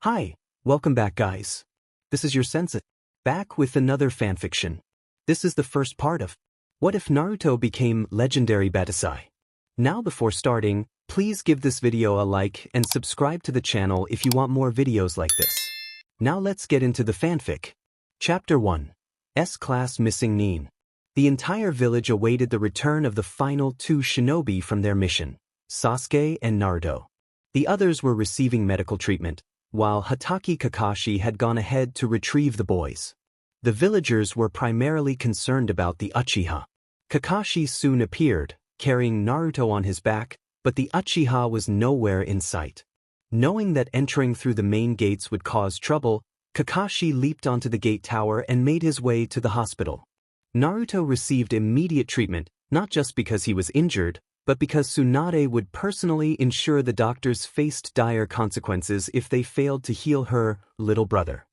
Hi, welcome back guys. This is your Sensei, back with another fanfiction. This is the first part of What If Naruto Became Legendary Battousai. Now before starting, please give this video a like and subscribe to the channel if you want more videos like this. Now let's get into the fanfic. Chapter 1. S-Class Missing Nin. The entire village awaited the return of the final two shinobi from their mission, Sasuke and Naruto. The others were receiving medical treatment, while Hatake Kakashi had gone ahead to retrieve the boys. The villagers were primarily concerned about the Uchiha. Kakashi soon appeared, carrying Naruto on his back, but the Uchiha was nowhere in sight. Knowing that entering through the main gates would cause trouble, Kakashi leaped onto the gate tower and made his way to the hospital. Naruto received immediate treatment, not just because he was injured, but because Tsunade would personally ensure the doctors faced dire consequences if they failed to heal her little brother.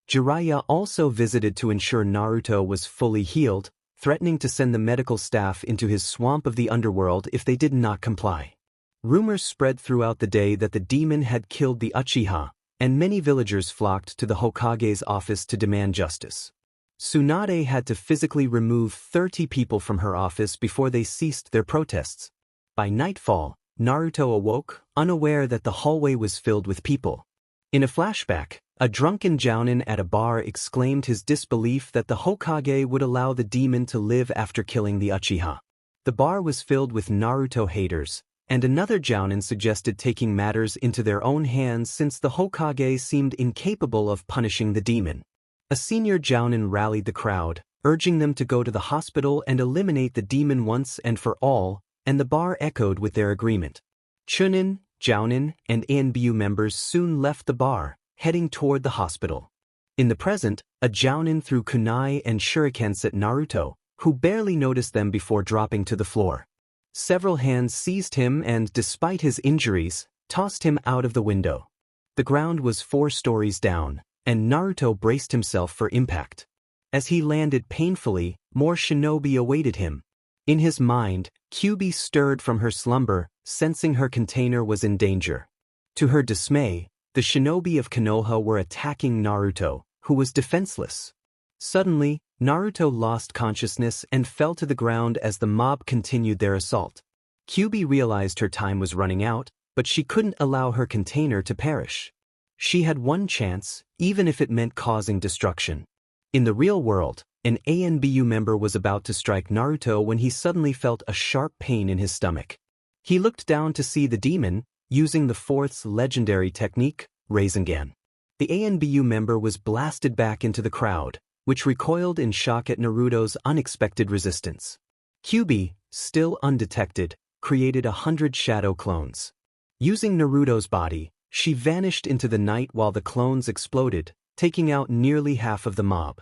Jiraiya also visited to ensure Naruto was fully healed, threatening to send the medical staff into his swamp of the underworld if they did not comply. Rumors spread throughout the day that the demon had killed the Uchiha, and many villagers flocked to the Hokage's office to demand justice. Tsunade had to physically remove 30 people from her office before they ceased their protests. By nightfall, Naruto awoke, unaware that the hallway was filled with people. In a flashback, a drunken jounin at a bar exclaimed his disbelief that the Hokage would allow the demon to live after killing the Uchiha. The bar was filled with Naruto haters, and another jounin suggested taking matters into their own hands since the Hokage seemed incapable of punishing the demon. A senior jounin rallied the crowd, urging them to go to the hospital and eliminate the demon once and for all, and the bar echoed with their agreement. Chunin, jounin, and ANBU members soon left the bar, heading toward the hospital. In the present, a jounin threw kunai and shurikens at Naruto, who barely noticed them before dropping to the floor. Several hands seized him and, despite his injuries, tossed him out of the window. The ground was 4 stories down, and Naruto braced himself for impact. As he landed painfully, more shinobi awaited him. In his mind, Kyuubi stirred from her slumber, sensing her container was in danger. To her dismay, the shinobi of Konoha were attacking Naruto, who was defenseless. Suddenly, Naruto lost consciousness and fell to the ground as the mob continued their assault. Kyuubi realized her time was running out, but she couldn't allow her container to perish. She had one chance, even if it meant causing destruction. In the real world, an ANBU member was about to strike Naruto when he suddenly felt a sharp pain in his stomach. He looked down to see the demon, using the fourth's legendary technique, Rasengan. The ANBU member was blasted back into the crowd, which recoiled in shock at Naruto's unexpected resistance. Kyuubi, still undetected, created 100 shadow clones. Using Naruto's body, she vanished into the night while the clones exploded, taking out nearly half of the mob.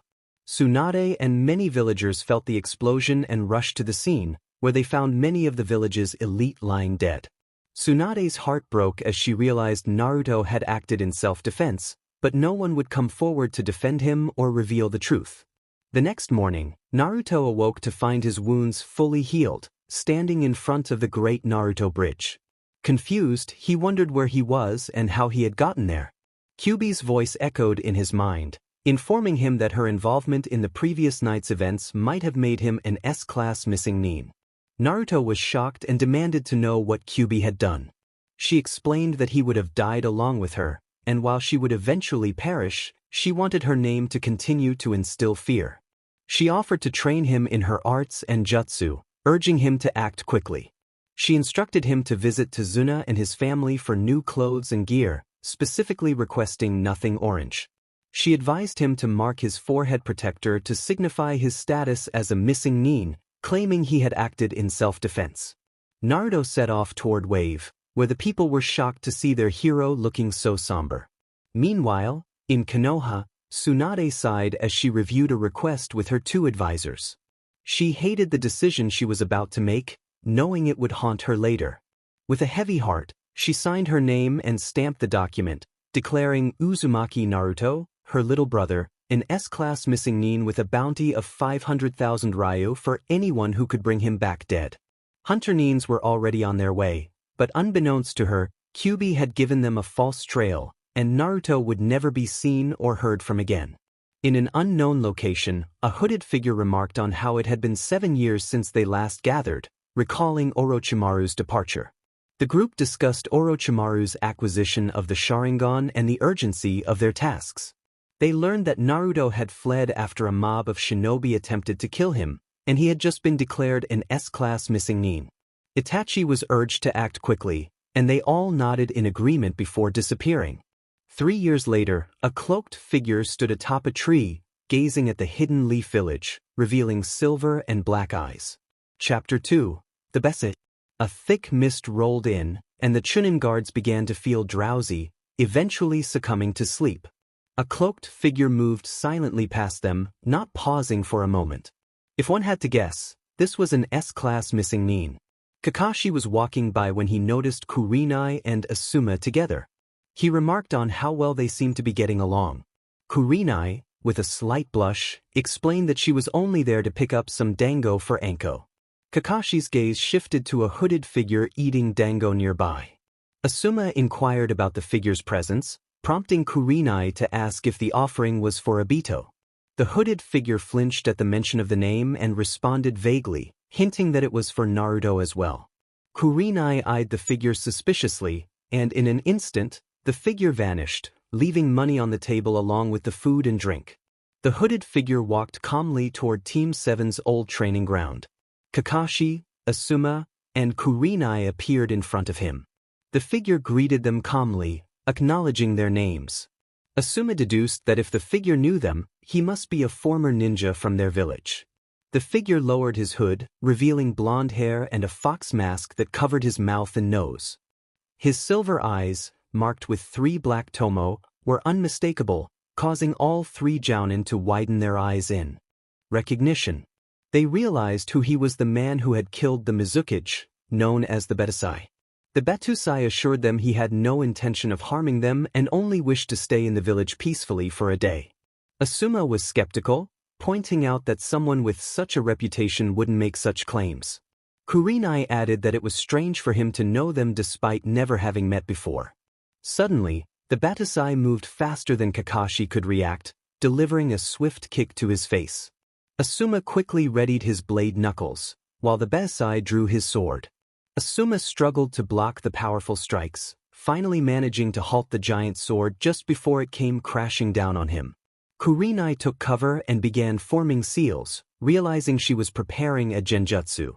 Tsunade and many villagers felt the explosion and rushed to the scene, where they found many of the village's elite lying dead. Tsunade's heart broke as she realized Naruto had acted in self-defense, but no one would come forward to defend him or reveal the truth. The next morning, Naruto awoke to find his wounds fully healed, standing in front of the Great Naruto Bridge. Confused, he wondered where he was and how he had gotten there. Kyuubi's voice echoed in his mind, informing him that her involvement in the previous night's events might have made him an S-Class Missing Nin. Naruto was shocked and demanded to know what Kyuubi had done. She explained that he would have died along with her, and while she would eventually perish, she wanted her name to continue to instill fear. She offered to train him in her arts and jutsu, urging him to act quickly. She instructed him to visit Tazuna and his family for new clothes and gear, specifically requesting nothing orange. She advised him to mark his forehead protector to signify his status as a missing nin, claiming he had acted in self-defense. Naruto set off toward Wave, where the people were shocked to see their hero looking so somber. Meanwhile, in Konoha, Tsunade sighed as she reviewed a request with her 2 advisors. She hated the decision she was about to make, knowing it would haunt her later. With a heavy heart, she signed her name and stamped the document, declaring Uzumaki Naruto, her little brother, an S-Class Missing Nin with a bounty of 500,000 ryu for anyone who could bring him back dead. Hunter Nins were already on their way, but unbeknownst to her, Kyuubi had given them a false trail, and Naruto would never be seen or heard from again. In an unknown location, a hooded figure remarked on how it had been 7 years since they last gathered, recalling Orochimaru's departure. The group discussed Orochimaru's acquisition of the Sharingan and the urgency of their tasks. They learned that Naruto had fled after a mob of shinobi attempted to kill him, and he had just been declared an S-class missing nin. Itachi was urged to act quickly, and they all nodded in agreement before disappearing. 3 years later, a cloaked figure stood atop a tree, gazing at the hidden leaf village, revealing silver and black eyes. Chapter 2. The Battousai. A thick mist rolled in, and the Chunin guards began to feel drowsy, eventually succumbing to sleep. A cloaked figure moved silently past them, not pausing for a moment. If one had to guess, this was an S-class missing nin. Kakashi was walking by when he noticed Kurenai and Asuma together. He remarked on how well they seemed to be getting along. Kurenai, with a slight blush, explained that she was only there to pick up some dango for Anko. Kakashi's gaze shifted to a hooded figure eating dango nearby. Asuma inquired about the figure's presence, prompting Kurenai to ask if the offering was for Obito. The hooded figure flinched at the mention of the name and responded vaguely, hinting that it was for Naruto as well. Kurenai eyed the figure suspiciously, and in an instant, the figure vanished, leaving money on the table along with the food and drink. The hooded figure walked calmly toward Team 7's old training ground. Kakashi, Asuma, and Kurenai appeared in front of him. The figure greeted them calmly, acknowledging their names. Asuma deduced that if the figure knew them, he must be a former ninja from their village. The figure lowered his hood, revealing blonde hair and a fox mask that covered his mouth and nose. His silver eyes, marked with 3 black tomo, were unmistakable, causing all 3 jounin to widen their eyes in recognition. They realized who he was, the man who had killed the Mizukage, known as the Battousai. The Battousai assured them he had no intention of harming them and only wished to stay in the village peacefully for a day. Asuma was skeptical, pointing out that someone with such a reputation wouldn't make such claims. Kurenai added that it was strange for him to know them despite never having met before. Suddenly, the Battousai moved faster than Kakashi could react, delivering a swift kick to his face. Asuma quickly readied his blade knuckles, while the Battousai drew his sword. Asuma struggled to block the powerful strikes, finally managing to halt the giant sword just before it came crashing down on him. Kurenai took cover and began forming seals, realizing she was preparing a genjutsu.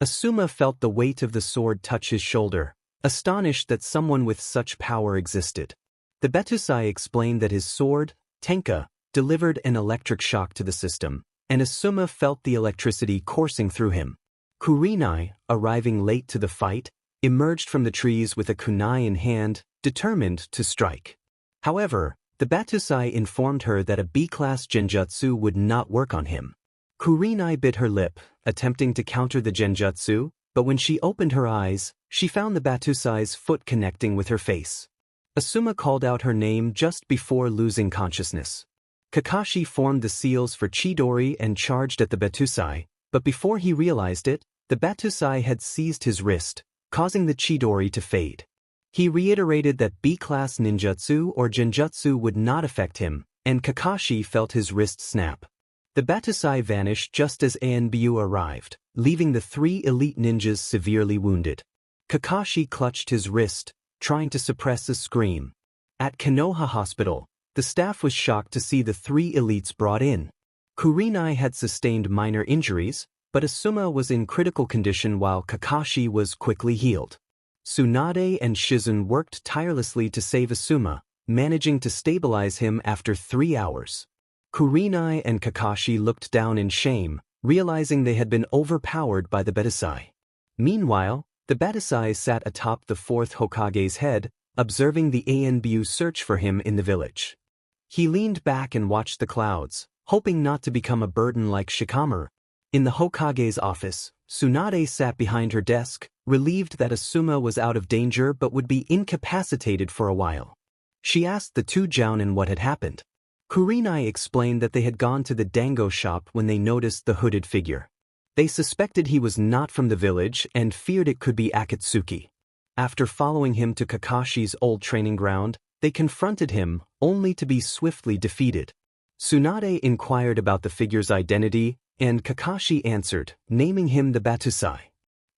Asuma felt the weight of the sword touch his shoulder, astonished that someone with such power existed. The Battousai explained that his sword, Tenka, delivered an electric shock to the system, and Asuma felt the electricity coursing through him. Kurenai, arriving late to the fight, emerged from the trees with a kunai in hand, determined to strike. However, the Battousai informed her that a B-class genjutsu would not work on him. Kurenai bit her lip, attempting to counter the genjutsu, but when she opened her eyes, she found the Battousai's foot connecting with her face. Asuma called out her name just before losing consciousness. Kakashi formed the seals for Chidori and charged at the Battousai, but before he realized it, the Battousai had seized his wrist, causing the Chidori to fade. He reiterated that B-class ninjutsu or genjutsu would not affect him, and Kakashi felt his wrist snap. The Battousai vanished just as Anbu arrived, leaving the 3 elite ninjas severely wounded. Kakashi clutched his wrist, trying to suppress a scream. At Konoha Hospital, the staff was shocked to see the 3 elites brought in. Kurenai had sustained minor injuries, but Asuma was in critical condition while Kakashi was quickly healed. Tsunade and Shizun worked tirelessly to save Asuma, managing to stabilize him after 3 hours. Kurenai and Kakashi looked down in shame, realizing they had been overpowered by the Battousai. Meanwhile, the Battousai sat atop the 4th Hokage's head, observing the Anbu search for him in the village. He leaned back and watched the clouds, hoping not to become a burden like Shikamaru. In the Hokage's office, Tsunade sat behind her desk, relieved that Asuma was out of danger but would be incapacitated for a while. She asked the 2 jounin what had happened. Kurenai explained that they had gone to the dango shop when they noticed the hooded figure. They suspected he was not from the village and feared it could be Akatsuki. After following him to Kakashi's old training ground, They confronted him, only to be swiftly defeated. Tsunade inquired about the figure's identity, and Kakashi answered, naming him the Battousai.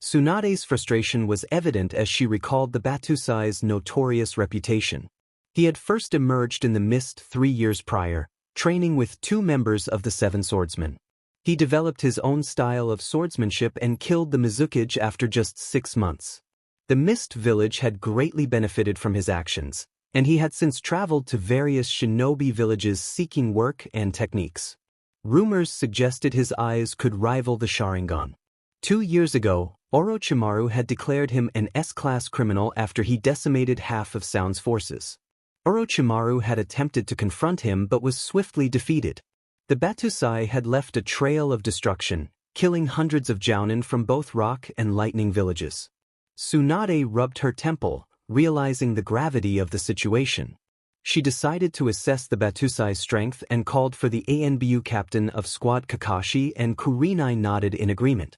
Tsunade's frustration was evident as she recalled the Battousai's notorious reputation. He had first emerged in the mist 3 years prior, training with 2 members of the 7 Swordsmen. He developed his own style of swordsmanship and killed the Mizukage after just 6 months. The Mist Village had greatly benefited from his actions, and he had since traveled to various shinobi villages seeking work and techniques. Rumors suggested his eyes could rival the Sharingan. 2 years ago, Orochimaru had declared him an S-class criminal after he decimated half of Sound's forces. Orochimaru had attempted to confront him but was swiftly defeated. The Battousai had left a trail of destruction, killing hundreds of jounin from both rock and lightning villages. Tsunade rubbed her temple, realizing the gravity of the situation. She decided to assess the Battousai's strength and called for the ANBU captain of squad. Kakashi and Kurenai nodded in agreement.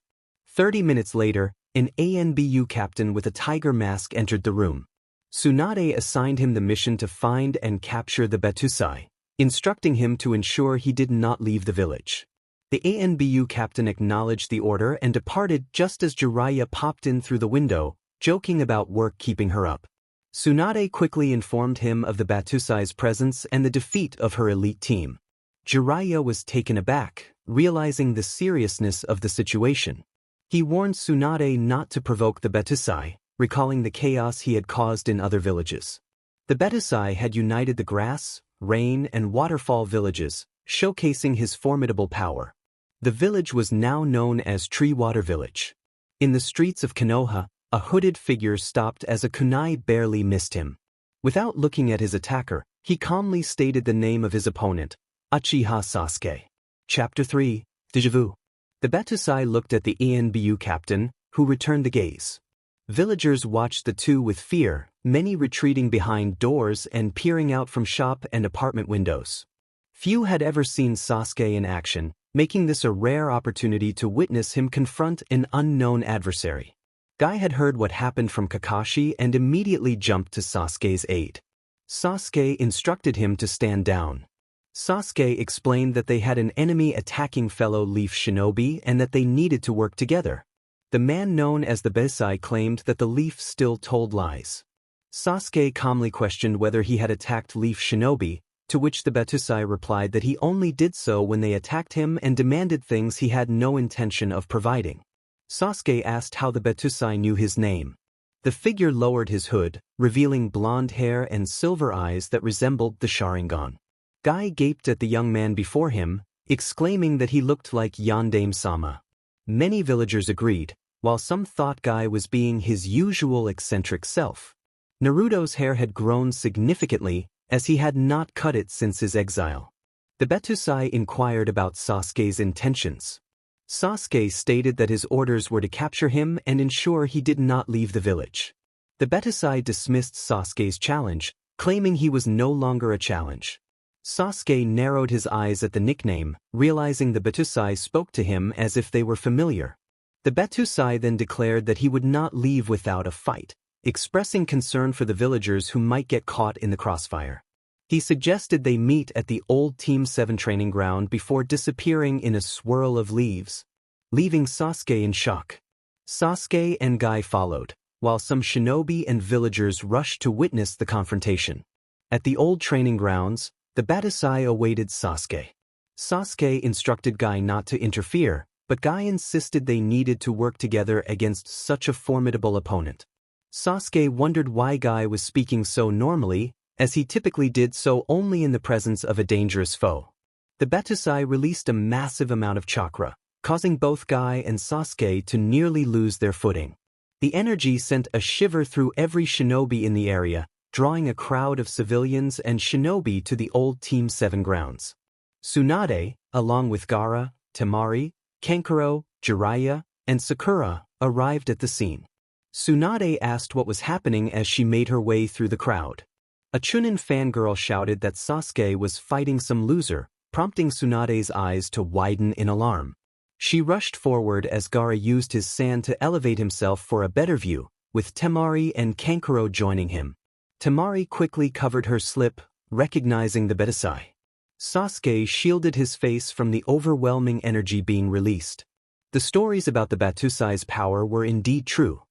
30 minutes later, an ANBU captain with a tiger mask entered the room. Tsunade assigned him the mission to find and capture the Battousai, instructing him to ensure he did not leave the village. The ANBU captain acknowledged the order and departed just as Jiraiya popped in through the window, joking about work keeping her up. Tsunade quickly informed him of the Battousai's presence and the defeat of her elite team. Jiraiya was taken aback, realizing the seriousness of the situation. He warned Tsunade not to provoke the Battousai, recalling the chaos he had caused in other villages. The Battousai had united the grass, rain, and waterfall villages, showcasing his formidable power. The village was now known as Tree Water Village. In the streets of Konoha, a hooded figure stopped as a kunai barely missed him. Without looking at his attacker, he calmly stated the name of his opponent, Uchiha Sasuke. Chapter 3, Déjà Vu. The Battousai looked at the ANBU captain, who returned the gaze. Villagers watched the two with fear, many retreating behind doors and peering out from shop and apartment windows. Few had ever seen Sasuke in action, making this a rare opportunity to witness him confront an unknown adversary. Guy had heard what happened from Kakashi and immediately jumped to Sasuke's aid. Sasuke instructed him to stand down. Sasuke explained that they had an enemy attacking fellow Leaf Shinobi and that they needed to work together. The man known as the Battousai claimed that the Leaf still told lies. Sasuke calmly questioned whether he had attacked Leaf Shinobi, to which the Battousai replied that he only did so when they attacked him and demanded things he had no intention of providing. Sasuke asked how the Battousai knew his name. The figure lowered his hood, revealing blonde hair and silver eyes that resembled the Sharingan. Guy gaped at the young man before him, exclaiming that he looked like Yondaime-sama. Many villagers agreed, while some thought Guy was being his usual eccentric self. Naruto's hair had grown significantly, as he had not cut it since his exile. The Battousai inquired about Sasuke's intentions. Sasuke stated that his orders were to capture him and ensure he did not leave the village. The Battousai dismissed Sasuke's challenge, claiming he was no longer a challenge. Sasuke narrowed his eyes at the nickname, realizing the Battousai spoke to him as if they were familiar. The Battousai then declared that he would not leave without a fight, expressing concern for the villagers who might get caught in the crossfire. He suggested they meet at the old Team 7 training ground before disappearing in a swirl of leaves, leaving Sasuke in shock. Sasuke and Guy followed, while some shinobi and villagers rushed to witness the confrontation. At the old training grounds, the Battousai awaited Sasuke. Sasuke instructed Guy not to interfere, but Guy insisted they needed to work together against such a formidable opponent. Sasuke wondered why Guy was speaking so normally, as he typically did so only in the presence of a dangerous foe. The Battousai released a massive amount of chakra, causing both Guy and Sasuke to nearly lose their footing. The energy sent a shiver through every shinobi in the area, drawing a crowd of civilians and shinobi to the old Team 7 grounds. Tsunade, along with Gaara, Temari, Kankuro, Jiraiya, and Sakura, arrived at the scene. Tsunade asked what was happening as she made her way through the crowd. A Chunin fangirl shouted that Sasuke was fighting some loser, prompting Tsunade's eyes to widen in alarm. She rushed forward as Gaara used his sand to elevate himself for a better view, with Temari and Kankuro joining him. Temari quickly covered her slip, recognizing the Battousai. Sasuke shielded his face from the overwhelming energy being released. The stories about the Battousai's power were indeed true.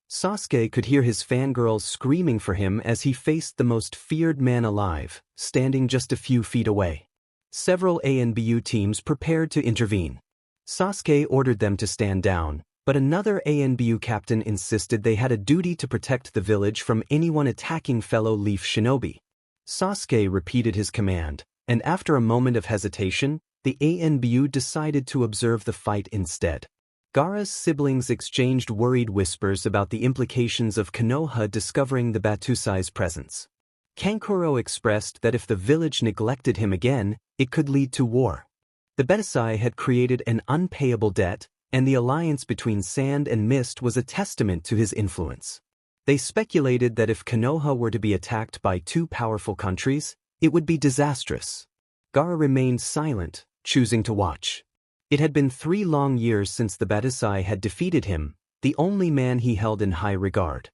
Sasuke could hear his fangirls screaming for him as he faced the most feared man alive, standing just a few feet away. Several ANBU teams prepared to intervene. Sasuke ordered them to stand down, but another ANBU captain insisted they had a duty to protect the village from anyone attacking fellow Leaf Shinobi. Sasuke repeated his command, and after a moment of hesitation, the ANBU decided to observe the fight instead. Gaara's siblings exchanged worried whispers about the implications of Konoha discovering the Battousai's presence. Kankuro expressed that if the village neglected him again, it could lead to war. The Battousai had created an unpayable debt, and the alliance between Sand and Mist was a testament to his influence. They speculated that if Konoha were to be attacked by two powerful countries, it would be disastrous. Gaara remained silent, choosing to watch. It had been 3 long years since the Battousai had defeated him, the only man he held in high regard.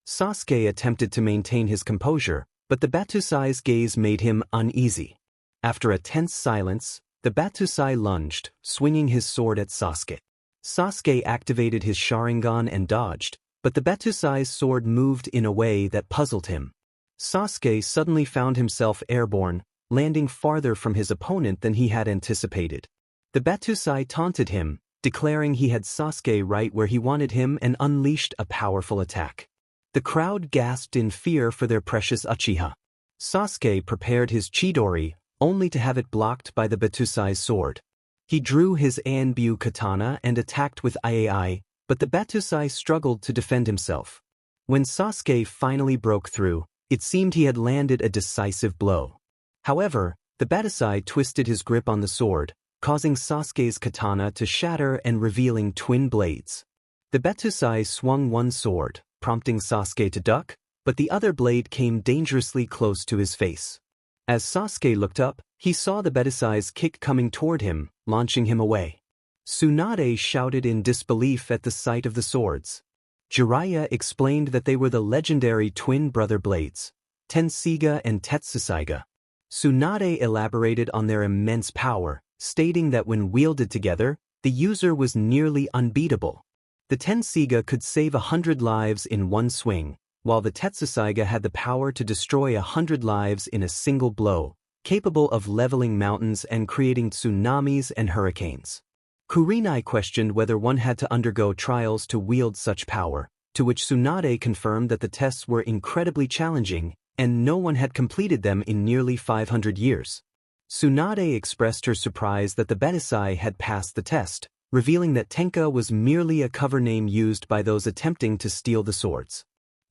Sasuke attempted to maintain his composure, but the Battousai's gaze made him uneasy. After a tense silence, the Battousai lunged, swinging his sword at Sasuke. Sasuke activated his Sharingan and dodged, but the Battousai's sword moved in a way that puzzled him. Sasuke suddenly found himself airborne, landing farther from his opponent than he had anticipated. The Battousai taunted him, declaring he had Sasuke right where he wanted him and unleashed a powerful attack. The crowd gasped in fear for their precious Uchiha. Sasuke prepared his Chidori, only to have it blocked by the Battousai's sword. He drew his Anbu katana and attacked with Iai, but the Battousai struggled to defend himself. When Sasuke finally broke through, it seemed he had landed a decisive blow. However, the Battousai twisted his grip on the sword, causing Sasuke's katana to shatter and revealing twin blades. The Battousai swung one sword, prompting Sasuke to duck, but the other blade came dangerously close to his face. As Sasuke looked up, he saw the Battousai's kick coming toward him, launching him away. Tsunade shouted in disbelief at the sight of the swords. Jiraiya explained that they were the legendary twin brother blades, Tenseiga and Tetsusaiga. Tsunade elaborated on their immense power, stating that when wielded together, the user was nearly unbeatable. The Tenseiga could save 100 lives in one swing, while the Tetsusaiga had the power to destroy 100 lives in a single blow, capable of leveling mountains and creating tsunamis and hurricanes. Kurenai questioned whether one had to undergo trials to wield such power, to which Tsunade confirmed that the tests were incredibly challenging, and no one had completed them in nearly 500 years. Tsunade expressed her surprise that the Battousai had passed the test, revealing that Tenka was merely a cover name used by those attempting to steal the swords.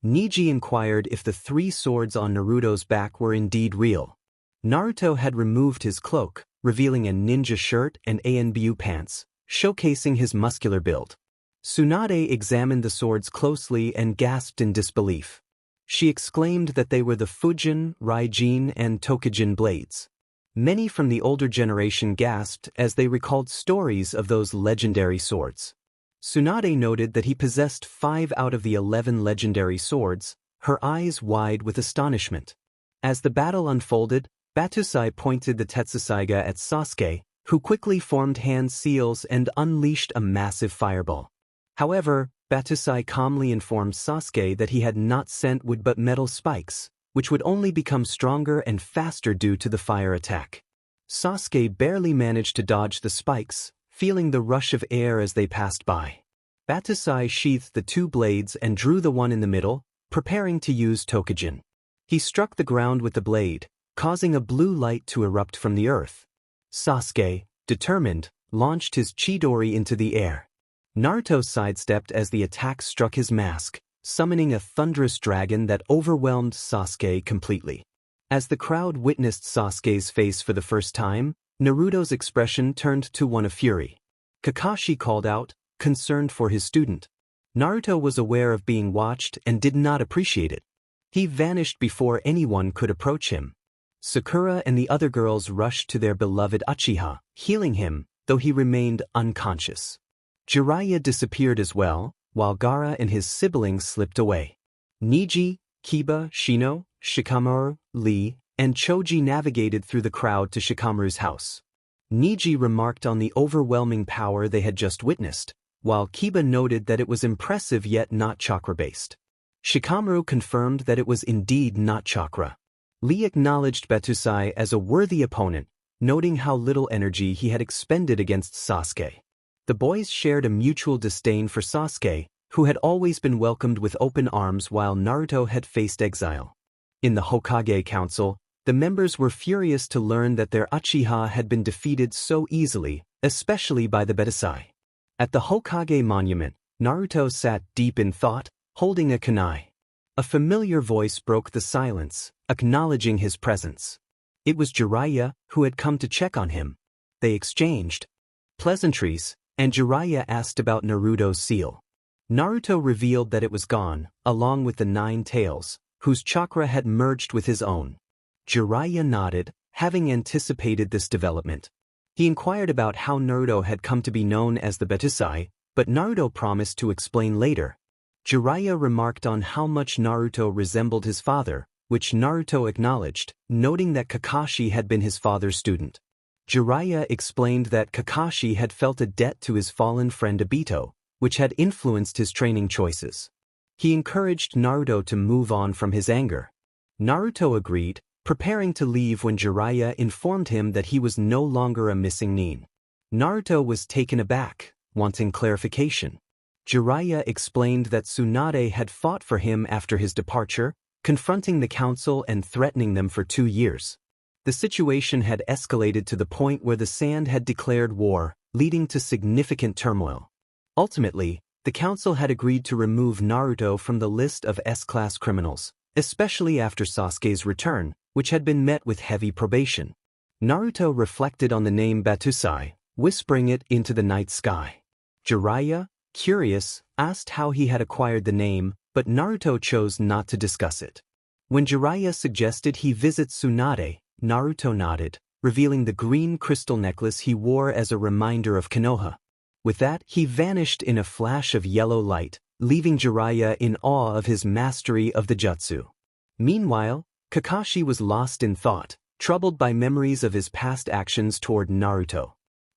Niji inquired if the 3 swords on Naruto's back were indeed real. Naruto had removed his cloak, revealing a ninja shirt and ANBU pants, showcasing his muscular build. Tsunade examined the swords closely and gasped in disbelief. She exclaimed that they were the Fujin, Raijin, and Tokijin blades. Many from the older generation gasped as they recalled stories of those legendary swords. Tsunade noted that he possessed 5 out of the 11 legendary swords, her eyes wide with astonishment. As the battle unfolded, Battousai pointed the Tetsusaiga at Sasuke, who quickly formed hand seals and unleashed a massive fireball. However, Battousai calmly informed Sasuke that he had not sent wood but metal spikes, which would only become stronger and faster due to the fire attack. Sasuke barely managed to dodge the spikes, feeling the rush of air as they passed by. Battousai sheathed the 2 blades and drew the one in the middle, preparing to use Tokijin. He struck the ground with the blade, causing a blue light to erupt from the earth. Sasuke, determined, launched his Chidori into the air. Naruto sidestepped as the attack struck his mask, summoning a thunderous dragon that overwhelmed Sasuke completely. As the crowd witnessed Sasuke's face for the first time, Naruto's expression turned to one of fury. Kakashi called out, concerned for his student. Naruto was aware of being watched and did not appreciate it. He vanished before anyone could approach him. Sakura and the other girls rushed to their beloved Uchiha, healing him, though he remained unconscious. Jiraiya disappeared as well, while Gaara and his siblings slipped away. Niji, Kiba, Shino, Shikamaru, Lee, and Choji navigated through the crowd to Shikamaru's house. Niji remarked on the overwhelming power they had just witnessed, while Kiba noted that it was impressive yet not chakra-based. Shikamaru confirmed that it was indeed not chakra. Lee acknowledged Battousai as a worthy opponent, noting how little energy he had expended against Sasuke. The boys shared a mutual disdain for Sasuke, who had always been welcomed with open arms while Naruto had faced exile. In the Hokage Council, the members were furious to learn that their Uchiha had been defeated so easily, especially by the Battousai. At the Hokage monument, Naruto sat deep in thought, holding a kunai. A familiar voice broke the silence, acknowledging his presence. It was Jiraiya, who had come to check on him. They exchanged pleasantries, and Jiraiya asked about Naruto's seal. Naruto revealed that it was gone, along with the 9 tails, whose chakra had merged with his own. Jiraiya nodded, having anticipated this development. He inquired about how Naruto had come to be known as the Battousai, but Naruto promised to explain later. Jiraiya remarked on how much Naruto resembled his father, which Naruto acknowledged, noting that Kakashi had been his father's student. Jiraiya explained that Kakashi had felt a debt to his fallen friend Obito, which had influenced his training choices. He encouraged Naruto to move on from his anger. Naruto agreed, preparing to leave when Jiraiya informed him that he was no longer a missing nin. Naruto was taken aback, wanting clarification. Jiraiya explained that Tsunade had fought for him after his departure, confronting the council and threatening them for 2 years. The situation had escalated to the point where the Sand had declared war, leading to significant turmoil. Ultimately, the council had agreed to remove Naruto from the list of S-class criminals, especially after Sasuke's return, which had been met with heavy probation. Naruto reflected on the name Battousai, whispering it into the night sky. Jiraiya, curious, asked how he had acquired the name, but Naruto chose not to discuss it. When Jiraiya suggested he visit Tsunade, Naruto nodded, revealing the green crystal necklace he wore as a reminder of Konoha. With that, he vanished in a flash of yellow light, leaving Jiraiya in awe of his mastery of the jutsu. Meanwhile, Kakashi was lost in thought, troubled by memories of his past actions toward Naruto.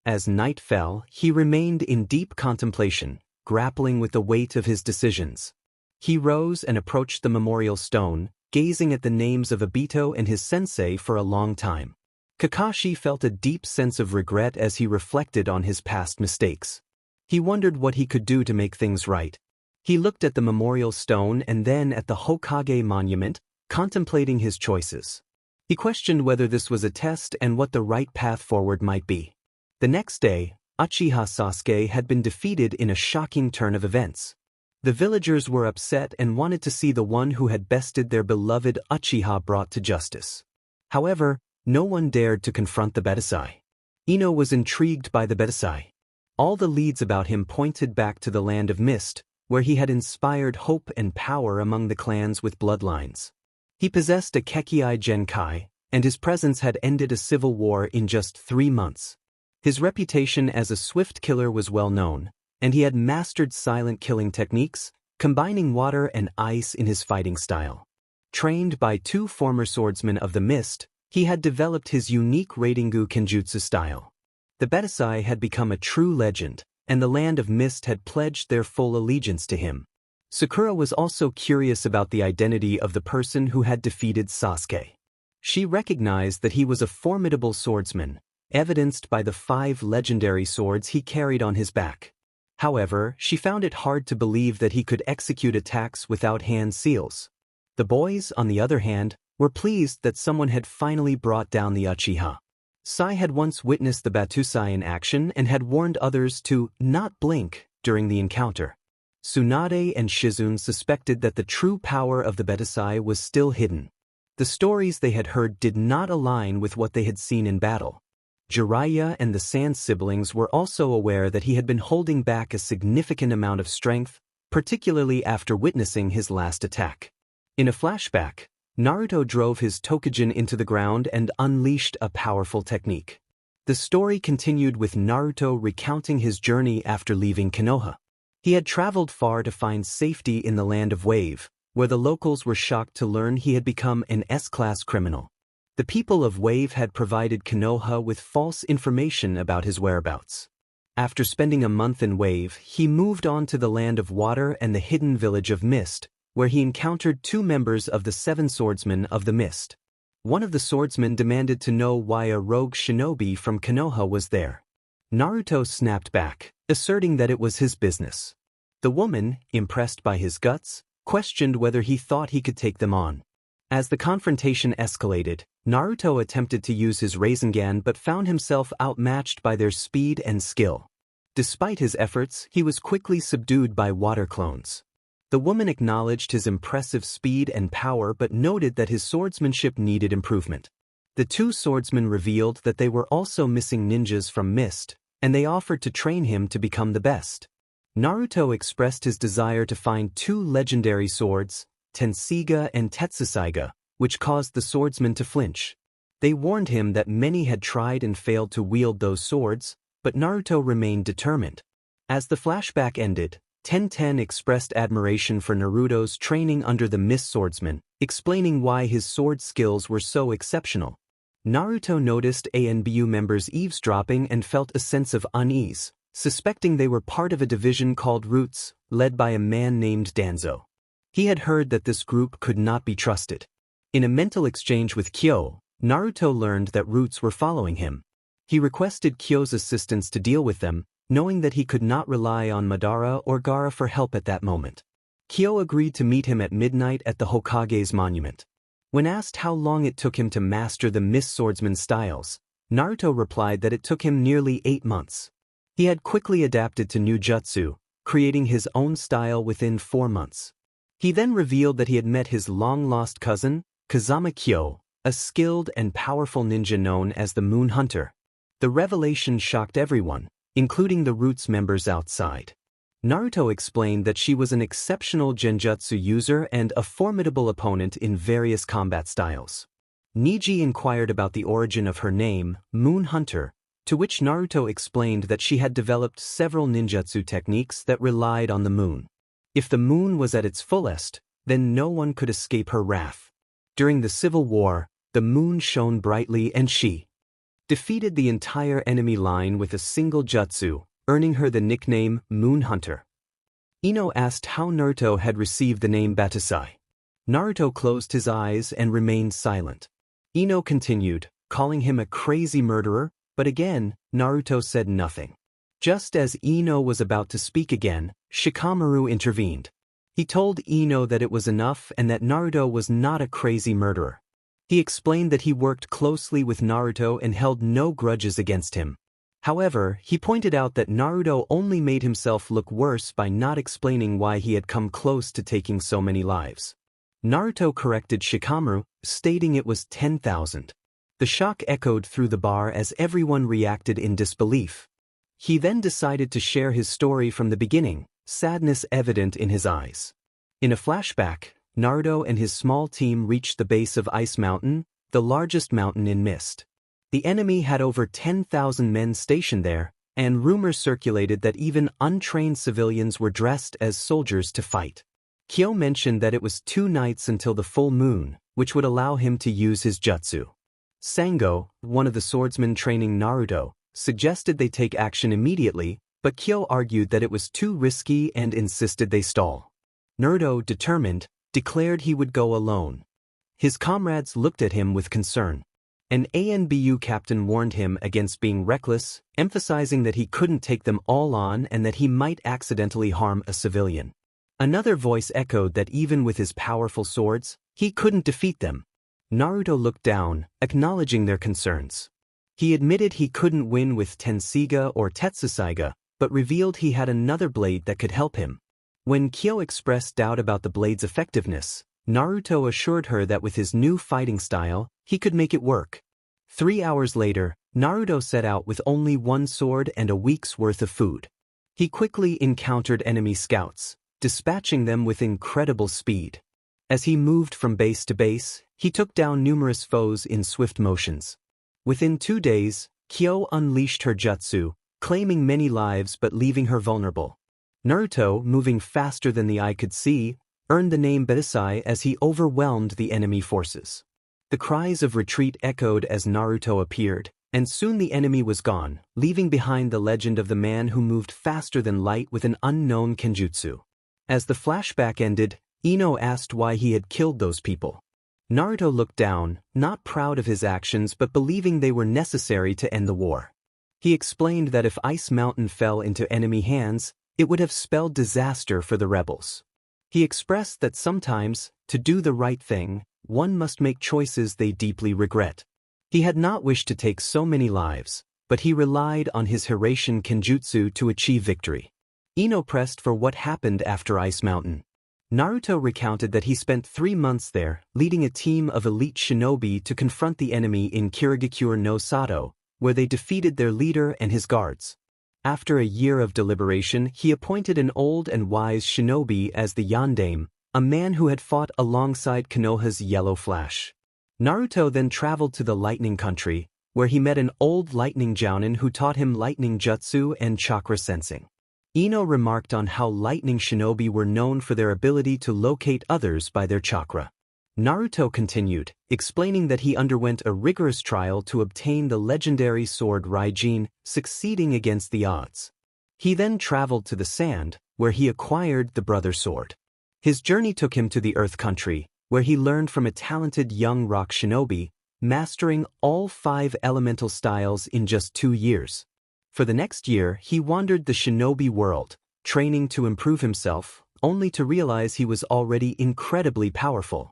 As night fell, he remained in deep contemplation, grappling with the weight of his decisions. He rose and approached the memorial stone, gazing at the names of Obito and his sensei for a long time. Kakashi felt a deep sense of regret as he reflected on his past mistakes. He wondered what he could do to make things right. He looked at the memorial stone and then at the Hokage monument, contemplating his choices. He questioned whether this was a test and what the right path forward might be. The next day, Uchiha Sasuke had been defeated in a shocking turn of events. The villagers were upset and wanted to see the one who had bested their beloved Uchiha brought to justice. However, no one dared to confront the Battousai. Ino was intrigued by the Battousai. All the leads about him pointed back to the land of mist, where he had inspired hope and power among the clans with bloodlines. He possessed a Kekkai Genkai, and his presence had ended a civil war in just 3 months. His reputation as a swift killer was well known, and he had mastered silent killing techniques, combining water and ice in his fighting style. Trained by 2 former swordsmen of the mist, he had developed his unique Raidingu Kenjutsu style. The Battousai had become a true legend, and the land of mist had pledged their full allegiance to him. Sakura was also curious about the identity of the person who had defeated Sasuke. She recognized that he was a formidable swordsman, evidenced by the 5 legendary swords he carried on his back. However, she found it hard to believe that he could execute attacks without hand seals. The boys, on the other hand, were pleased that someone had finally brought down the Uchiha. Sai had once witnessed the Battousai in action and had warned others to not blink during the encounter. Tsunade and Shizune suspected that the true power of the Battousai was still hidden. The stories they had heard did not align with what they had seen in battle. Jiraiya and the Sand siblings were also aware that he had been holding back a significant amount of strength, particularly after witnessing his last attack. In a flashback, Naruto drove his Tokujin into the ground and unleashed a powerful technique. The story continued with Naruto recounting his journey after leaving Konoha. He had traveled far to find safety in the land of Wave, where the locals were shocked to learn he had become an S-class criminal. The people of Wave had provided Konoha with false information about his whereabouts. After spending a month in Wave, he moved on to the Land of Water and the hidden village of Mist, where he encountered 2 members of the 7 Swordsmen of the Mist. One of the swordsmen demanded to know why a rogue shinobi from Konoha was there. Naruto snapped back, asserting that it was his business. The woman, impressed by his guts, questioned whether he thought he could take them on. As the confrontation escalated, Naruto attempted to use his Rasengan but found himself outmatched by their speed and skill. Despite his efforts, he was quickly subdued by water clones. The woman acknowledged his impressive speed and power but noted that his swordsmanship needed improvement. The 2 swordsmen revealed that they were also missing ninjas from Mist, and they offered to train him to become the best. Naruto expressed his desire to find 2 legendary swords, Tenseiga and Tetsusaiga, which caused the swordsmen to flinch. They warned him that many had tried and failed to wield those swords, but Naruto remained determined. As the flashback ended, Tenten expressed admiration for Naruto's training under the Mist Swordsman, explaining why his sword skills were so exceptional. Naruto noticed ANBU members eavesdropping and felt a sense of unease, suspecting they were part of a division called Roots, led by a man named Danzo. He had heard that this group could not be trusted. In a mental exchange with Kyo, Naruto learned that Roots were following him. He requested Kyo's assistance to deal with them, knowing that he could not rely on Madara or Gaara for help at that moment. Kyo agreed to meet him at midnight at the Hokage's monument. When asked how long it took him to master the Mist Swordsman styles, Naruto replied that it took him nearly 8 months. He had quickly adapted to new jutsu, creating his own style within 4 months. He then revealed that he had met his long-lost cousin, Kazama Kyo, a skilled and powerful ninja known as the Moon Hunter. The revelation shocked everyone, including the Roots members outside. Naruto explained that she was an exceptional genjutsu user and a formidable opponent in various combat styles. Niji inquired about the origin of her name, Moon Hunter, to which Naruto explained that she had developed several ninjutsu techniques that relied on the moon. If the moon was at its fullest, then no one could escape her wrath. During the Civil War, the moon shone brightly and she defeated the entire enemy line with a single jutsu, earning her the nickname Moon Hunter. Ino asked how Naruto had received the name Battousai. Naruto closed his eyes and remained silent. Ino continued, calling him a crazy murderer, but again, Naruto said nothing. Just as Ino was about to speak again, Shikamaru intervened. He told Ino that it was enough and that Naruto was not a crazy murderer. He explained that he worked closely with Naruto and held no grudges against him. However, he pointed out that Naruto only made himself look worse by not explaining why he had come close to taking so many lives. Naruto corrected Shikamaru, stating it was 10,000. The shock echoed through the bar as everyone reacted in disbelief. He then decided to share his story from the beginning, sadness evident in his eyes. In a flashback, Naruto and his small team reached the base of Ice Mountain, the largest mountain in Mist. The enemy had over 10,000 men stationed there, and rumors circulated that even untrained civilians were dressed as soldiers to fight. Kyo mentioned that it was 2 nights until the full moon, which would allow him to use his jutsu. Sango, one of the swordsmen training Naruto, suggested they take action immediately, but Kyo argued that it was too risky and insisted they stall. Naruto, determined, declared he would go alone. His comrades looked at him with concern. An ANBU captain warned him against being reckless, emphasizing that he couldn't take them all on and that he might accidentally harm a civilian. Another voice echoed that even with his powerful swords, he couldn't defeat them. Naruto looked down, acknowledging their concerns. He admitted he couldn't win with Tenseiga or Tetsusaiga, but revealed he had another blade that could help him. When Kyo expressed doubt about the blade's effectiveness, Naruto assured her that with his new fighting style, he could make it work. 3 hours later, Naruto set out with only 1 sword and a week's worth of food. He quickly encountered enemy scouts, dispatching them with incredible speed. As he moved from base to base, he took down numerous foes in swift motions. Within 2 days, Kyo unleashed her jutsu, claiming many lives but leaving her vulnerable. Naruto, moving faster than the eye could see, earned the name Battousai as he overwhelmed the enemy forces. The cries of retreat echoed as Naruto appeared, and soon the enemy was gone, leaving behind the legend of the man who moved faster than light with an unknown kenjutsu. As the flashback ended, Ino asked why he had killed those people. Naruto looked down, not proud of his actions but believing they were necessary to end the war. He explained that if Ice Mountain fell into enemy hands, it would have spelled disaster for the rebels. He expressed that sometimes, to do the right thing, one must make choices they deeply regret. He had not wished to take so many lives, but he relied on his Hiraishin Kenjutsu to achieve victory. Ino pressed for what happened after Ice Mountain. Naruto recounted that he spent 3 months there, leading a team of elite shinobi to confront the enemy in Kirigakure no Sato, where they defeated their leader and his guards. After a year of deliberation, he appointed an old and wise shinobi as the Yandame, a man who had fought alongside Konoha's Yellow Flash. Naruto then traveled to the Lightning Country, where he met an old lightning jounin who taught him lightning jutsu and chakra sensing. Ino remarked on how lightning shinobi were known for their ability to locate others by their chakra. Naruto continued, explaining that he underwent a rigorous trial to obtain the legendary sword Raijin, succeeding against the odds. He then traveled to the sand, where he acquired the brother sword. His journey took him to the Earth Country, where he learned from a talented young rock shinobi, mastering all 5 elemental styles in just 2 years. For the next year, he wandered the shinobi world, training to improve himself, only to realize he was already incredibly powerful.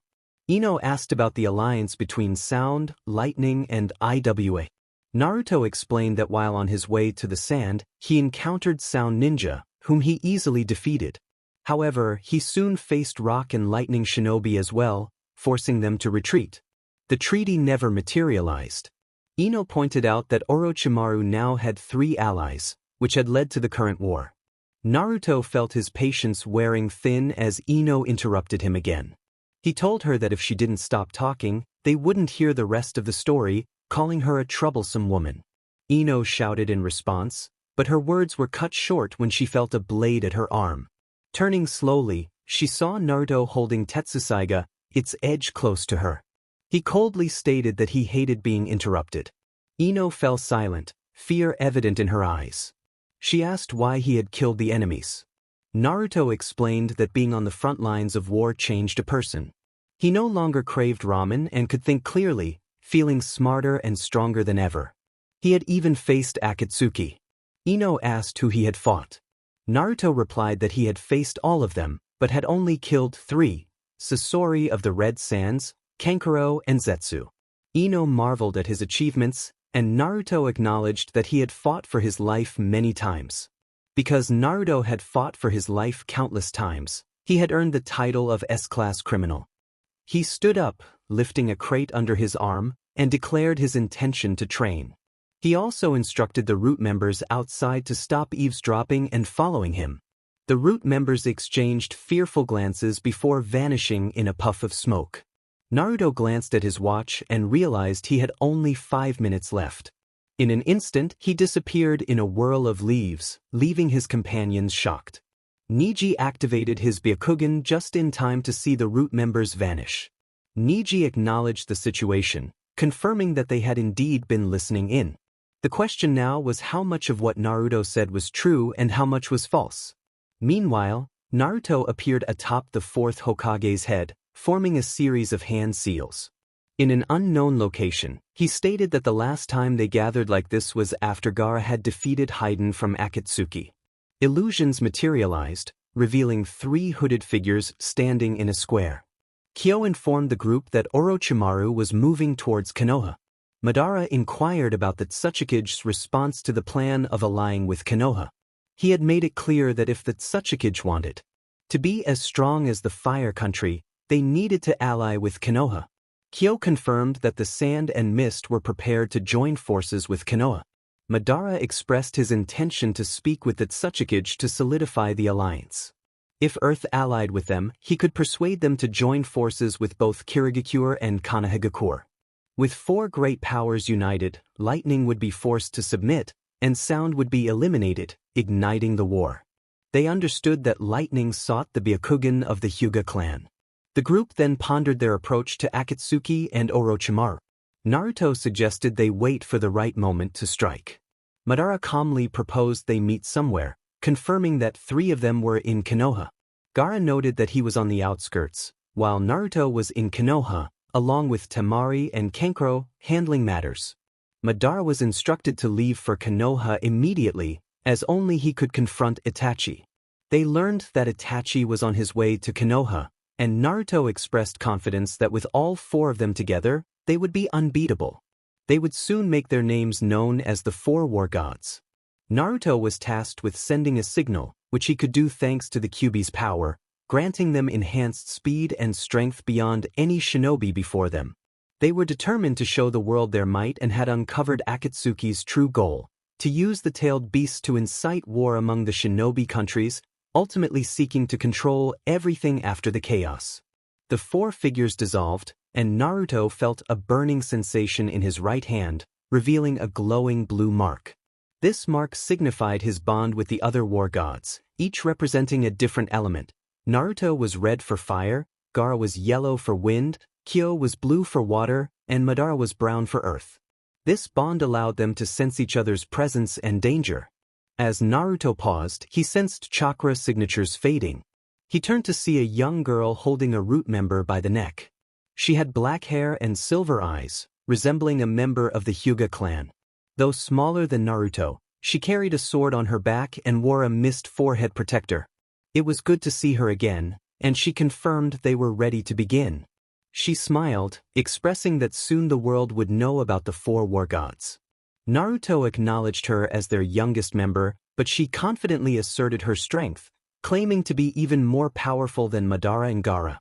Ino asked about the alliance between Sound, Lightning, and IWA. Naruto explained that while on his way to the sand, he encountered Sound Ninja, whom he easily defeated. However, he soon faced Rock and Lightning shinobi as well, forcing them to retreat. The treaty never materialized. Ino pointed out that Orochimaru now had 3 allies, which had led to the current war. Naruto felt his patience wearing thin as Ino interrupted him again. He told her that if she didn't stop talking, they wouldn't hear the rest of the story, calling her a troublesome woman. Ino shouted in response, but her words were cut short when she felt a blade at her arm. Turning slowly, she saw Naruto holding Tetsusaiga, its edge close to her. He coldly stated that he hated being interrupted. Ino fell silent, fear evident in her eyes. She asked why he had killed the enemies. Naruto explained that being on the front lines of war changed a person. He no longer craved ramen and could think clearly, feeling smarter and stronger than ever. He had even faced Akatsuki. Ino asked who he had fought. Naruto replied that he had faced all of them, but had only killed 3, Sasori of the Red Sands, Kankuro, and Zetsu. Ino marveled at his achievements, and Naruto acknowledged that he had fought for his life many times. Because Naruto had fought for his life countless times, he had earned the title of S-Class criminal. He stood up, lifting a crate under his arm, and declared his intention to train. He also instructed the Root members outside to stop eavesdropping and following him. The Root members exchanged fearful glances before vanishing in a puff of smoke. Naruto glanced at his watch and realized he had only 5 minutes left. In an instant, he disappeared in a whirl of leaves, leaving his companions shocked. Niji activated his Byakugan just in time to see the Root members vanish. Niji acknowledged the situation, confirming that they had indeed been listening in. The question now was how much of what Naruto said was true and how much was false. Meanwhile, Naruto appeared atop the 4th Hokage's head, forming a series of hand seals. In an unknown location, he stated that the last time they gathered like this was after Gaara had defeated Haiden from Akatsuki. Illusions materialized, revealing 3 hooded figures standing in a square. Kyo informed the group that Orochimaru was moving towards Konoha. Madara inquired about the Tsuchikage response to the plan of allying with Konoha. He had made it clear that if the Tsuchikage wanted to be as strong as the Fire Country, they needed to ally with Konoha. Kyo confirmed that the Sand and Mist were prepared to join forces with Konoha. Madara expressed his intention to speak with the Tsuchikage to solidify the alliance. If Earth allied with them, he could persuade them to join forces with both Kirigakure and Konohagakure. With 4 great powers united, Lightning would be forced to submit, and Sound would be eliminated, igniting the war. They understood that lightning sought the Byakugan of the Hyuga clan. The group then pondered their approach to Akatsuki and Orochimaru. Naruto suggested they wait for the right moment to strike. Madara calmly proposed they meet somewhere, confirming that 3 of them were in Konoha. Gaara noted that he was on the outskirts, while Naruto was in Konoha, along with Temari and Kankuro, handling matters. Madara was instructed to leave for Konoha immediately, as only he could confront Itachi. They learned that Itachi was on his way to Konoha, and Naruto expressed confidence that with all 4 of them together, they would be unbeatable. They would soon make their names known as the 4 War Gods. Naruto was tasked with sending a signal, which he could do thanks to the Kyuubi's power, granting them enhanced speed and strength beyond any shinobi before them. They were determined to show the world their might and had uncovered Akatsuki's true goal, to use the tailed beasts to incite war among the shinobi countries, ultimately seeking to control everything after the chaos. The 4 figures dissolved, and Naruto felt a burning sensation in his right hand, revealing a glowing blue mark. This mark signified his bond with the other war gods, each representing a different element. Naruto was red for fire, Gaara was yellow for wind, Kyo was blue for water, and Madara was brown for earth. This bond allowed them to sense each other's presence and danger. As Naruto paused, he sensed chakra signatures fading. He turned to see a young girl holding a root member by the neck. She had black hair and silver eyes, resembling a member of the Hyuga clan. Though smaller than Naruto, she carried a sword on her back and wore a mist forehead protector. It was good to see her again, and she confirmed they were ready to begin. She smiled, expressing that soon the world would know about the 4 war gods. Naruto acknowledged her as their youngest member, but she confidently asserted her strength, claiming to be even more powerful than Madara and Gaara.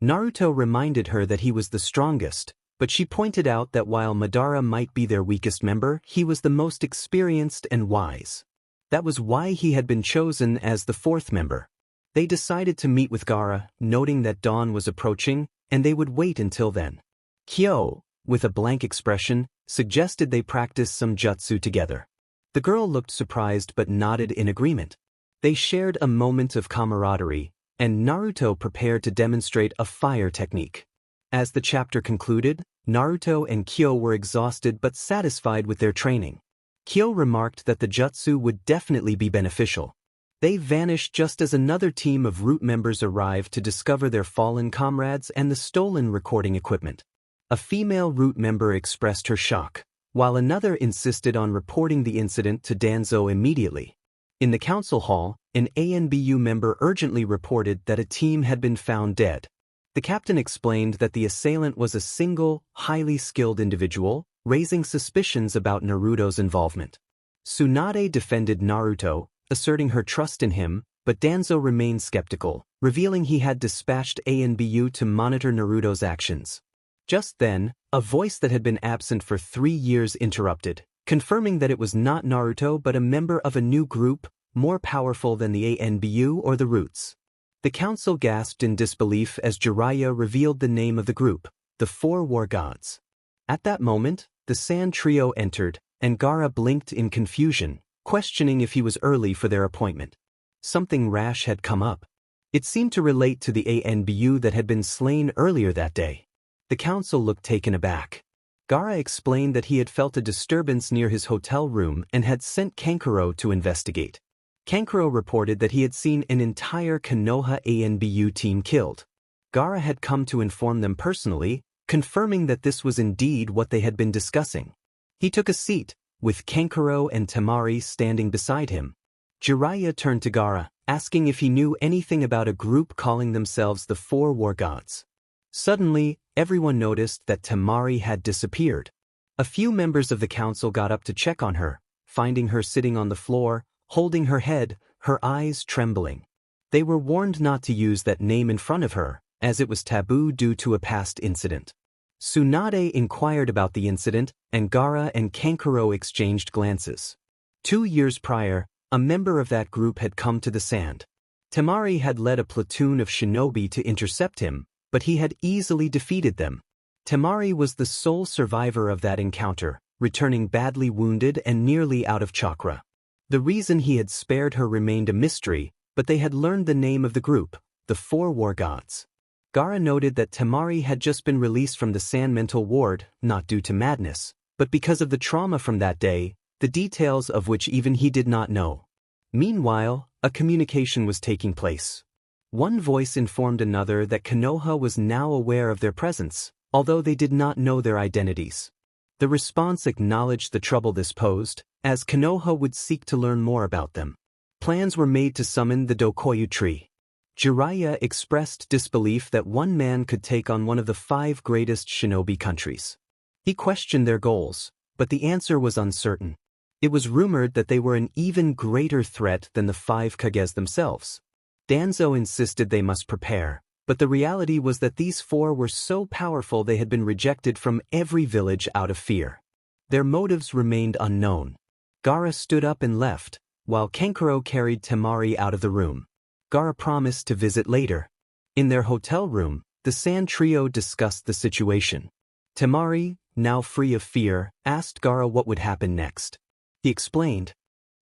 Naruto reminded her that he was the strongest, but she pointed out that while Madara might be their weakest member, he was the most experienced and wise. That was why he had been chosen as the 4th member. They decided to meet with Gaara, noting that dawn was approaching, and they would wait until then. Kyo, with a blank expression, suggested they practice some jutsu together. The girl looked surprised but nodded in agreement. They shared a moment of camaraderie, and Naruto prepared to demonstrate a fire technique. As the chapter concluded, Naruto and Kyo were exhausted but satisfied with their training. Kyo remarked that the jutsu would definitely be beneficial. They vanished just as another team of root members arrived to discover their fallen comrades and the stolen recording equipment. A female root member expressed her shock, while another insisted on reporting the incident to Danzo immediately. In the council hall, an ANBU member urgently reported that a team had been found dead. The captain explained that the assailant was a single, highly skilled individual, raising suspicions about Naruto's involvement. Tsunade defended Naruto, asserting her trust in him, but Danzo remained skeptical, revealing he had dispatched ANBU to monitor Naruto's actions. Just then, a voice that had been absent for 3 years interrupted, confirming that it was not Naruto but a member of a new group, more powerful than the ANBU or the Roots. The council gasped in disbelief as Jiraiya revealed the name of the group, the 4 War Gods. At that moment, the Sand Trio entered, and Gaara blinked in confusion, questioning if he was early for their appointment. Something rash had come up. It seemed to relate to the ANBU that had been slain earlier that day. The council looked taken aback. Gaara explained that he had felt a disturbance near his hotel room and had sent Kankuro to investigate. Kankuro reported that he had seen an entire Konoha ANBU team killed. Gaara had come to inform them personally, confirming that this was indeed what they had been discussing. He took a seat, with Kankuro and Temari standing beside him. Jiraiya turned to Gaara, asking if he knew anything about a group calling themselves the 4 War Gods. Suddenly, everyone noticed that Temari had disappeared. A few members of the council got up to check on her, finding her sitting on the floor, holding her head, her eyes trembling. They were warned not to use that name in front of her, as it was taboo due to a past incident. Tsunade inquired about the incident, and Gaara and Kankuro exchanged glances. 2 years prior, a member of that group had come to the sand. Temari had led a platoon of shinobi to intercept him, but he had easily defeated them. Temari was the sole survivor of that encounter, returning badly wounded and nearly out of chakra. The reason he had spared her remained a mystery, but they had learned the name of the group, the Four War Gods. Gaara noted that Temari had just been released from the Sand mental ward, not due to madness, but because of the trauma from that day, the details of which even he did not know. Meanwhile, a communication was taking place. One voice informed another that Konoha was now aware of their presence, although they did not know their identities. The response acknowledged the trouble this posed, as Konoha would seek to learn more about them. Plans were made to summon the Dokoyu tree. Jiraiya expressed disbelief that one man could take on one of the 5 greatest shinobi countries. He questioned their goals, but the answer was uncertain. It was rumored that they were an even greater threat than the 5 Kages themselves. Danzo insisted they must prepare, but the reality was that these 4 were so powerful they had been rejected from every village out of fear. Their motives remained unknown. Gaara stood up and left, while Kankuro carried Temari out of the room. Gaara promised to visit later. In their hotel room, the Sand trio discussed the situation. Temari, now free of fear, asked Gaara what would happen next. He explained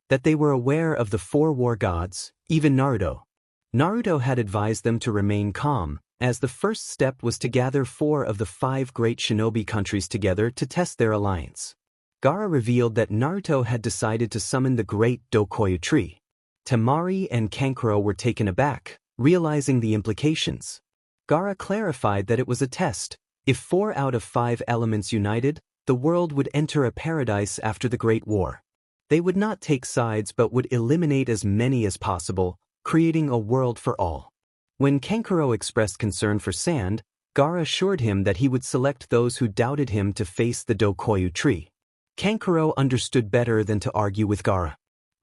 that they were aware of the 4 war gods, even Naruto. Naruto had advised them to remain calm, as the first step was to gather 4 of the 5 great shinobi countries together to test their alliance. Gaara revealed that Naruto had decided to summon the great Dokoyu tree. Temari and Kankuro were taken aback, realizing the implications. Gaara clarified that it was a test. If 4 out of 5 elements united, the world would enter a paradise after the Great War. They would not take sides but would eliminate as many as possible, creating a world for all. When Kankuro expressed concern for Sand, Gaara assured him that he would select those who doubted him to face the Dokoyu tree. Kankuro understood better than to argue with Gaara.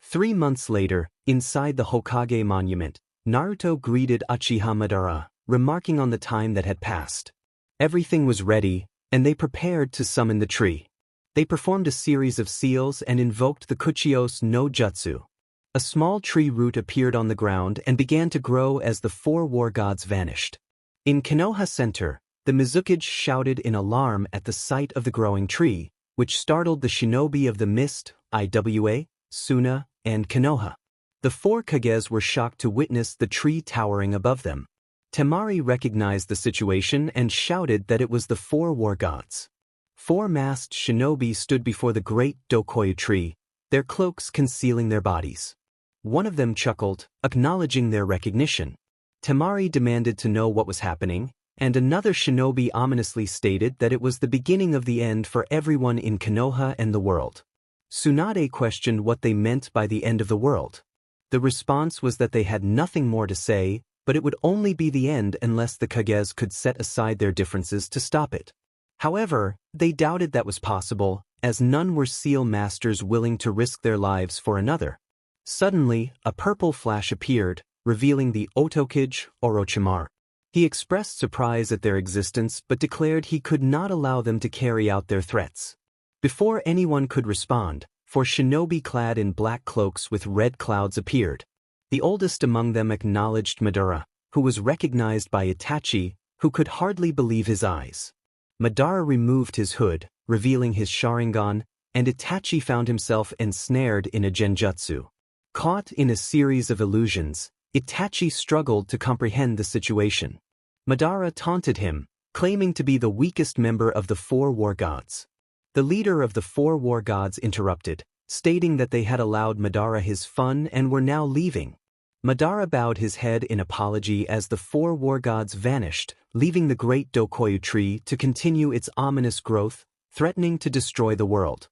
3 months later, inside the Hokage monument, Naruto greeted Uchiha Madara, remarking on the time that had passed. Everything was ready, and they prepared to summon the tree. They performed a series of seals and invoked the Kuchios no Jutsu. A small tree root appeared on the ground and began to grow as the 4 war gods vanished. In Konoha Center, the Mizukage shouted in alarm at the sight of the growing tree, which startled the shinobi of the Mist, Iwa, Suna, and Konoha. The 4 Kages were shocked to witness the tree towering above them. Temari recognized the situation and shouted that it was the 4 war gods. 4 masked shinobi stood before the great Dokoyu tree, their cloaks concealing their bodies. One of them chuckled, acknowledging their recognition. Temari demanded to know what was happening, and another shinobi ominously stated that it was the beginning of the end for everyone in Konoha and the world. Tsunade questioned what they meant by the end of the world. The response was that they had nothing more to say, but it would only be the end unless the Kages could set aside their differences to stop it. However, they doubted that was possible, as none were seal masters willing to risk their lives for another. Suddenly, a purple flash appeared, revealing the Otokage Orochimaru. He expressed surprise at their existence but declared he could not allow them to carry out their threats. Before anyone could respond, 4 shinobi clad in black cloaks with red clouds appeared. The oldest among them acknowledged Madara, who was recognized by Itachi, who could hardly believe his eyes. Madara removed his hood, revealing his Sharingan, and Itachi found himself ensnared in a genjutsu. Caught in a series of illusions, Itachi struggled to comprehend the situation. Madara taunted him, claiming to be the weakest member of the 4 war gods. The leader of the 4 war gods interrupted, stating that they had allowed Madara his fun and were now leaving. Madara bowed his head in apology as the 4 war gods vanished, leaving the great Dokoyu tree to continue its ominous growth, threatening to destroy the world.